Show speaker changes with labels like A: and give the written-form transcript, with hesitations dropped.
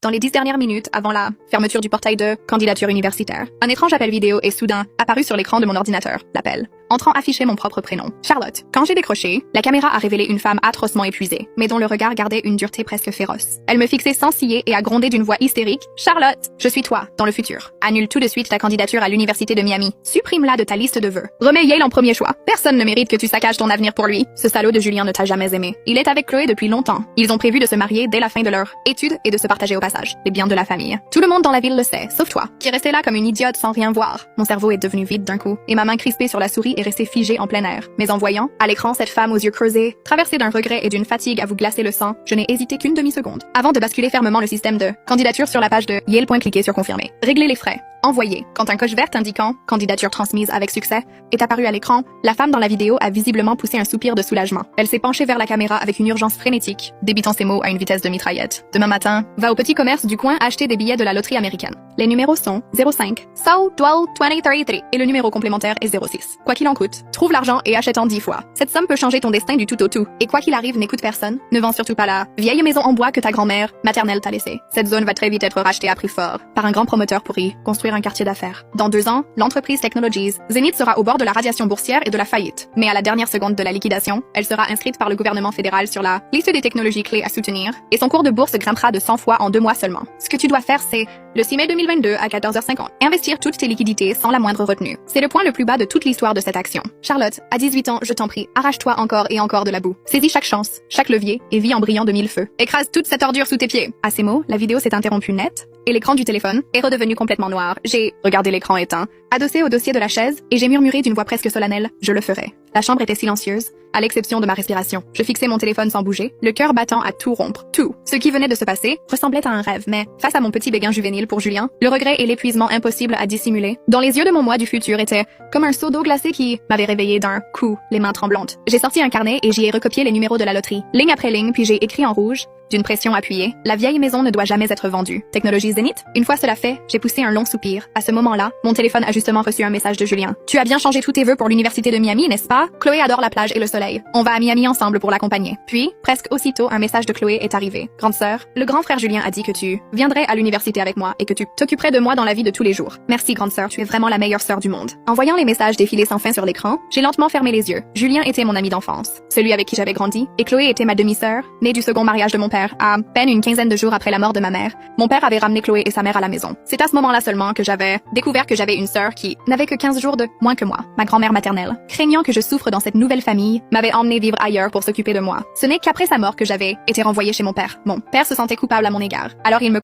A: dans les 10 dernières minutes avant la fermeture du portail de candidature universitaire. Un étrange appel vidéo est soudain apparu sur l'écran de mon ordinateur. L'appel entrant affichait mon propre prénom, Charlotte. Quand j'ai décroché, la caméra a révélé une femme atrocement épuisée, mais dont le regard gardait une dureté presque féroce. Elle me fixait sans ciller et a grondé d'une voix hystérique. « Charlotte, je suis toi, dans le futur. Annule tout de suite ta candidature à l'université de Miami. Supprime-la de ta liste de vœux. Remets Yale en premier choix. Personne ne mérite que tu saccages ton avenir pour lui. Ce salaud de Julien ne t'a jamais aimé. Il est avec Chloé depuis longtemps. Ils ont prévu de se marier dès la fin de leur étude et de se partager au passage les biens de la famille. Tout le monde dans la ville le sait, sauf toi, qui est resté là comme une idiote sans rien voir. Mon cerveau est devenu vide d'un coup, et ma main crispée sur la souris est restée figée en plein air. Mais en voyant, à l'écran, cette femme aux yeux creusés, traversée d'un regret et d'une fatigue à vous glacer le sang, je n'ai hésité qu'une demi-seconde, avant de basculer fermement le système de candidature sur la page de Yale. Cliquez sur confirmer. Régler les frais. Envoyé. Quand un coche verte indiquant « Candidature transmise avec succès » est apparu à l'écran, la femme dans la vidéo a visiblement poussé un soupir de soulagement. Elle s'est penchée vers la caméra avec une urgence frénétique, débitant ses mots à une vitesse de mitraillette. Demain matin, va au petit commerce du coin acheter des billets de la loterie américaine. Les numéros sont 05, So 12 2033 et le numéro complémentaire est 06. Quoi qu'il en coûte, trouve l'argent et achète en 10 fois. Cette somme peut changer ton destin du tout au tout. Et quoi qu'il arrive, n'écoute personne. Ne vends surtout pas la vieille maison en bois que ta grand-mère maternelle t'a laissée. Cette zone va très vite être rachetée à prix fort par un grand promoteur pour y construire un quartier d'affaires. Dans 2 ans, l'entreprise Technologies Zenith sera au bord de la radiation boursière et de la faillite. Mais à la dernière seconde de la liquidation, elle sera inscrite par le gouvernement fédéral sur la liste des technologies clés à soutenir et son cours de bourse grimpera de 100 fois en 2 mois seulement. Ce que tu dois faire, c'est, le 6 mai 2022 à 14h50, investir toutes tes liquidités sans la moindre retenue. C'est le point le plus bas de toute l'histoire de cette action. Charlotte, à 18 ans, je t'en prie, arrache-toi encore et encore de la boue. Saisis chaque chance, chaque levier et vis en brillant de 1000 feux. Écrase toute cette ordure sous tes pieds. À ces mots, la vidéo s'est interrompue net et l'écran du téléphone est redevenu complètement noir. J'ai regardé l'écran éteint, adossé au dossier de la chaise, et j'ai murmuré d'une voix presque solennelle « Je le ferai ». La chambre était silencieuse, à l'exception de ma respiration. Je fixais mon téléphone sans bouger, le cœur battant à tout rompre. Tout. Ce qui venait de se passer ressemblait à un rêve, mais face à mon petit béguin juvénile pour Julien, le regret et l'épuisement impossible à dissimuler, dans les yeux de mon moi du futur étaient comme un seau d'eau glacée qui m'avait réveillé d'un coup, les mains tremblantes. J'ai sorti un carnet et j'y ai recopié les numéros de la loterie, ligne après ligne, puis j'ai écrit en rouge, d'une pression appuyée, la vieille maison ne doit jamais être vendue. Technologie Zenith. Une fois cela fait, j'ai poussé un long soupir. À ce moment-là, mon téléphone a justement reçu un message de Julien. Tu as bien changé tous tes vœux pour l'université de Miami, n'est-ce pas? Chloé adore la plage et le soleil. On va à Miami ensemble pour l'accompagner. Puis, presque aussitôt, un message de Chloé est arrivé. Grande sœur, le grand frère Julien a dit que tu viendrais à l'université avec moi et que tu t'occuperais de moi dans la vie de tous les jours. Merci grande sœur, tu es vraiment la meilleure sœur du monde. En voyant les messages défiler sans fin sur l'écran, j'ai lentement fermé les yeux. Julien était mon ami d'enfance, celui avec qui j'avais grandi, et Chloé était ma demi-sœur, née du second mariage de mon père, à peine une quinzaine de jours après la mort de ma mère. Mon père avait ramené Chloé et sa mère à la maison. C'est à ce moment-là seulement que j'avais découvert que j'avais une sœur qui n'avait que 15 jours de moins que moi. Ma grand-mère maternelle, craignant que je souffre dans cette nouvelle famille, m'avait emmené vivre ailleurs pour s'occuper de moi. Ce n'est qu'après sa mort que j'avais été renvoyée chez mon père. Mon père se sentait coupable à mon égard. Alors il me